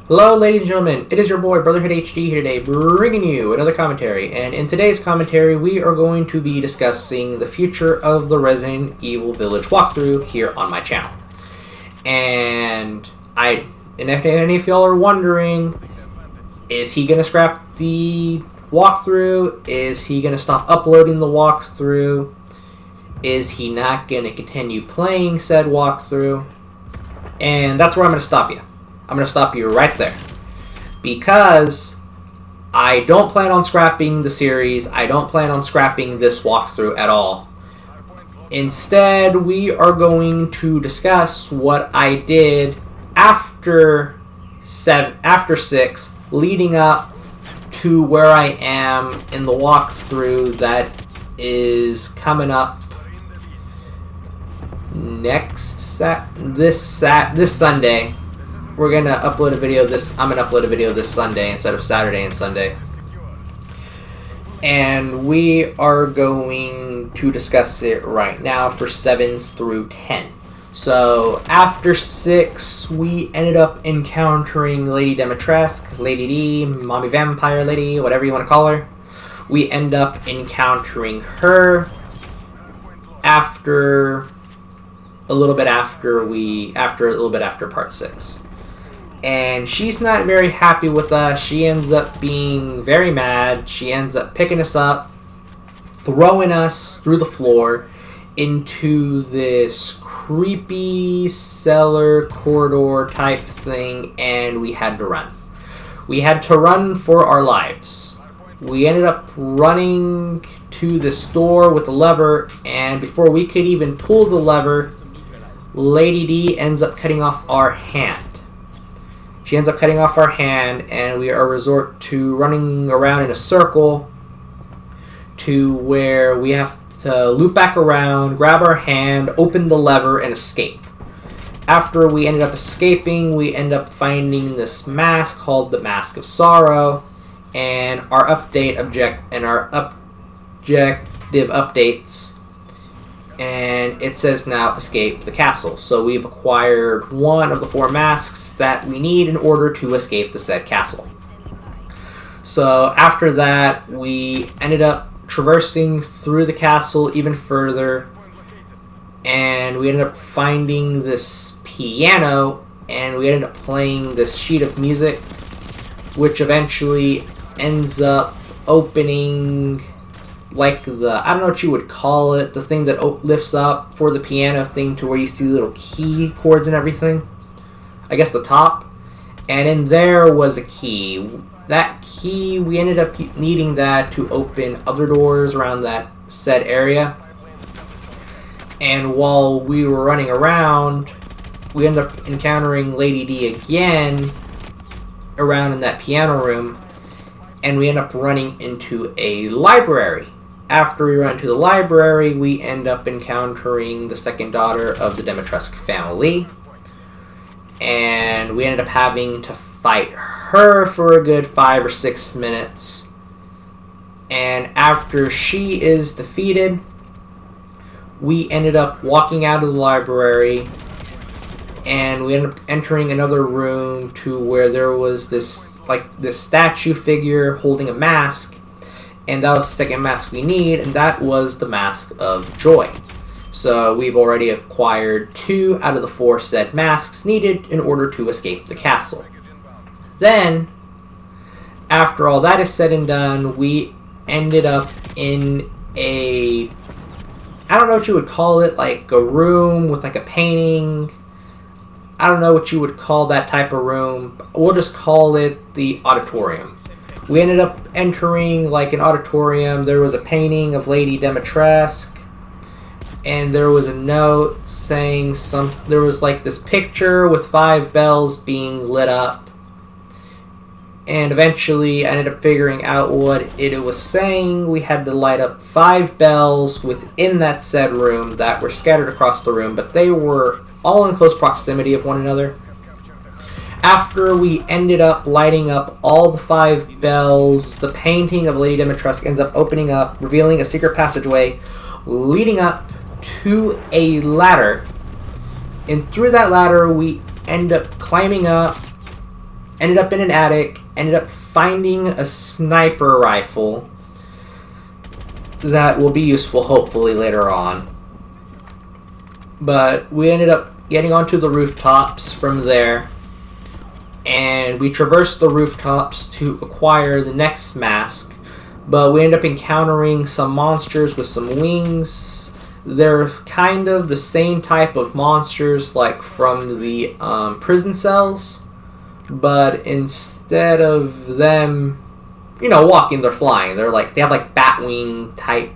Hello, ladies and gentlemen. It is your boy, Brotherhood HD, here today, bringing you another commentary. And in today's commentary, we are going to be discussing the future of the Resident Evil Village walkthrough here on my channel. And if any of y'all are wondering, is he going to scrap the walkthrough? Is he going to stop uploading the walkthrough? Is he not going to continue playing said walkthrough? And that's where I'm going to stop you. I'm going to stop you right there. Because I don't plan on scrapping the series. I don't plan on scrapping this walkthrough at all. Instead, we are going to discuss what I did after 6, leading up to where I am in the walkthrough that is coming up this Sunday. We're gonna upload a video I'm gonna upload a video this Sunday instead of Saturday and Sunday. And we are going to discuss it right now for 7 through 10. So after 6, we ended up encountering Lady Dimitrescu, Lady D, Mommy Vampire Lady, whatever you want to call her. We end up encountering her after a little bit after part 6. And she's not very happy with us. She ends up being very mad. She ends up picking us up, throwing us through the floor into this creepy cellar corridor type thing, and we had to run. We had to run for our lives. We ended up running to this door with the lever, and before we could even pull the lever, Lady D ends up cutting off our hand. She ends up cutting off our hand, and we are resort to running around in a circle to where we have to loop back around, grab our hand, open the lever, and escape. After we ended up escaping, we end up finding this mask called the Mask of Sorrow, and our objective updates. And it says now escape the castle. So we've acquired one of the 4 masks that we need in order to escape the said castle. So after that, we ended up traversing through the castle even further. And we ended up finding this piano. And we ended up playing this sheet of music, which eventually ends up opening, like I don't know what you would call it, the thing that lifts up for the piano thing to where you see little key chords and everything. I guess the top. And in there was a key. That key, we ended up needing that to open other doors around that said area. And while we were running around, we ended up encountering Lady D again around in that piano room. And we end up running into a library. After we run to the library, we end up encountering the second daughter of the Dimitrescu family. And we ended up having to fight her for a good 5 or 6 minutes. And after she is defeated, we ended up walking out of the library. And we ended up entering another room to where there was this statue figure holding a mask. And that was the second mask we need, and that was the Mask of Joy. So we've already acquired 2 out of the 4 said masks needed in order to escape the castle. Then, after all that is said and done, we ended up in I don't know what you would call it, like a room with like a painting. I don't know what you would call that type of room. We'll just call it the auditorium. We ended up entering like an auditorium. There was a painting of Lady Dimitrescu, and there was a note saying there was like this picture with 5 bells being lit up. And eventually I ended up figuring out what it was saying. We had to light up 5 bells within that said room that were scattered across the room, but they were all in close proximity of one another. After we ended up lighting up all the 5 bells, the painting of Lady Dimitrescu ends up opening up, revealing a secret passageway leading up to a ladder. And through that ladder, we end up climbing up ended up in an attic, ended up finding a sniper rifle that will be useful hopefully later on. But we ended up getting onto the rooftops from there, and we traversed the rooftops to acquire the next mask, but we ended up encountering some monsters with some wings. They're kind of the same type of monsters like from the prison cells, but instead of them, walking, they're flying. They have like Batwing type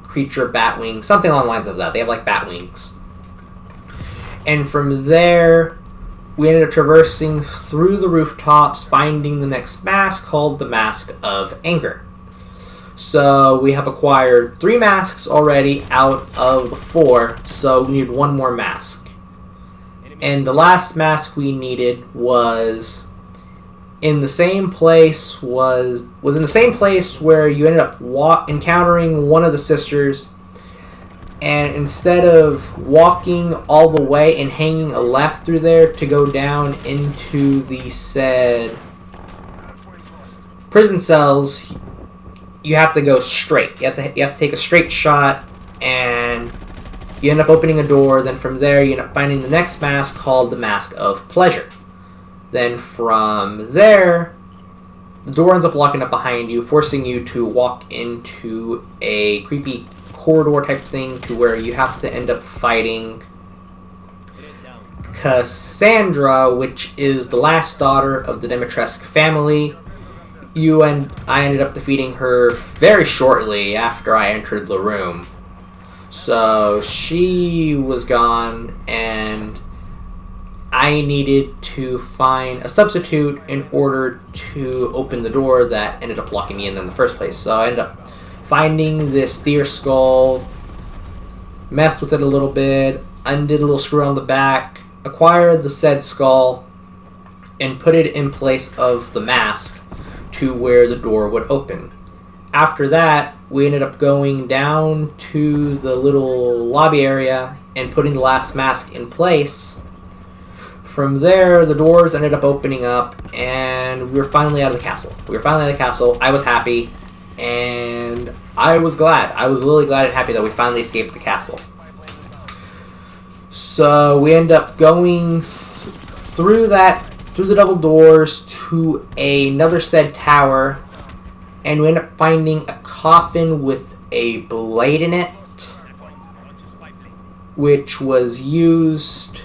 creature, Batwing, something along the lines of that. They have like bat wings. And from there, we ended up traversing through the rooftops, finding the next mask called the Mask of Anger. So we have acquired 3 masks already out of the 4, so we need 1 more mask. And the last mask we needed was in the same place was in the same place where you ended up encountering one of the sisters, and instead of walking all the way and hanging a left through there to go down into the said prison cells, you have to go straight. You have to take a straight shot, and you end up opening a door. Then from there, you end up finding the next mask called the Mask of Pleasure. Then from there, the door ends up locking up behind you, forcing you to walk into a creepy corridor type thing to where you have to end up fighting Cassandra, which is the last daughter of the Dimitrescu family. You and I ended up defeating her very shortly after I entered the room. So she was gone, and I needed to find a substitute in order to open the door that ended up locking me in the first place. So I ended up finding this deer skull, messed with it a little bit, undid a little screw on the back, acquired the said skull, and put it in place of the mask to where the door would open. After that, we ended up going down to the little lobby area and putting the last mask in place. From there, the doors ended up opening up, and we were finally out of the castle. I was happy, and I was glad. I was really glad and happy that we finally escaped the castle. So we end up going through the double doors to another said tower, and we end up finding a coffin with a blade in it, which was used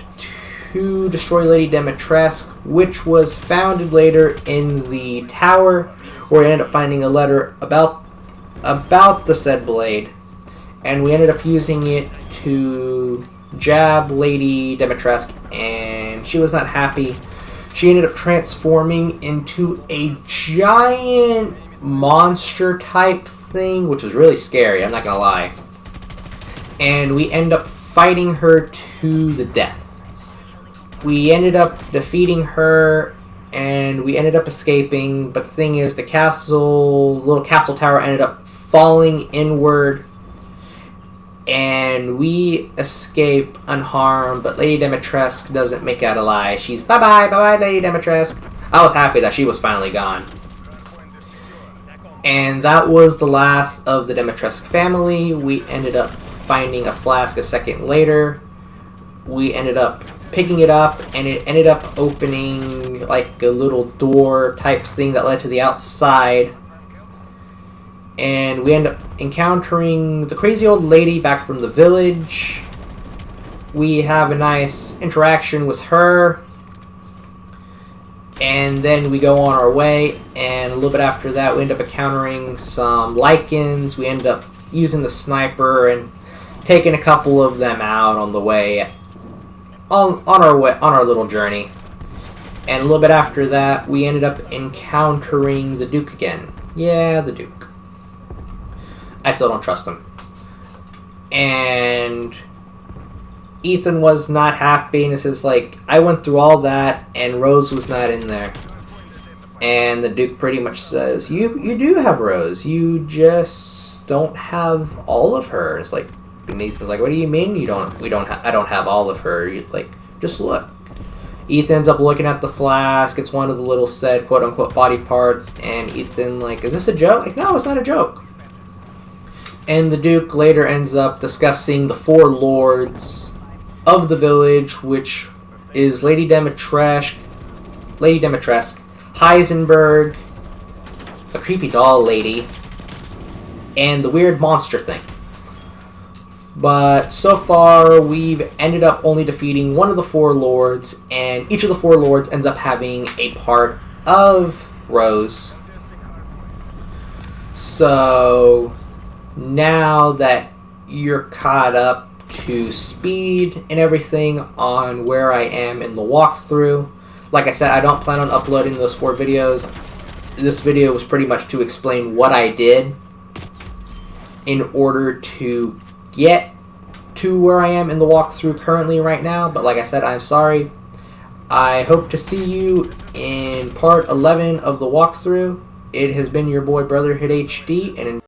to destroy Lady Dimitrescu, which was founded later in the tower, where we ended up finding a letter about the said blade, and we ended up using it to jab Lady Dimitrescu, and she was not happy. She ended up transforming into a giant monster type thing, which was really scary, I'm not gonna lie. And we end up fighting her to the death. We ended up defeating her, and we ended up escaping, but the thing is, the little castle tower ended up falling inward, and we escape unharmed, but Lady Dimitrescu doesn't make out alive. She's bye-bye, Lady Dimitrescu. I was happy that she was finally gone. And that was the last of the Dimitrescu family. We ended up finding a flask a second later. We ended up picking it up, and it ended up opening like a little door type thing that led to the outside. And we end up encountering the crazy old lady back from the village. We have a nice interaction with her, and then we go on our way, and a little bit after that we end up encountering some lichens. We end up using the sniper and taking a couple of them out on the way, on our little journey. And a little bit after that, we ended up encountering the Duke again. Yeah, the Duke. I still don't trust him. And Ethan was not happy, and it says, like, I went through all that, and Rose was not in there. And the Duke pretty much says, you do have Rose, you just don't have all of her. It's like, and Ethan's like, what do you mean I don't have all of her? Like, just look. Ethan ends up looking at the flask. It's one of the little said quote-unquote body parts. And Ethan, like, is this a joke? Like, no, it's not a joke. And the Duke later ends up discussing the four lords of the village, which is Lady Demetresque, Heisenberg, a creepy doll lady, and the weird monster thing. But so far, we've ended up only defeating one of the four lords, and each of the four lords ends up having a part of Rose. So now that you're caught up to speed and everything on where I am in the walkthrough, like I said, I don't plan on uploading those 4 videos. This video was pretty much to explain what I did in order to get to where I am in the walkthrough currently right now. But like I said, I'm sorry. I hope to see you in part 11 of the walkthrough. It has been your boy Brotherhood HD, and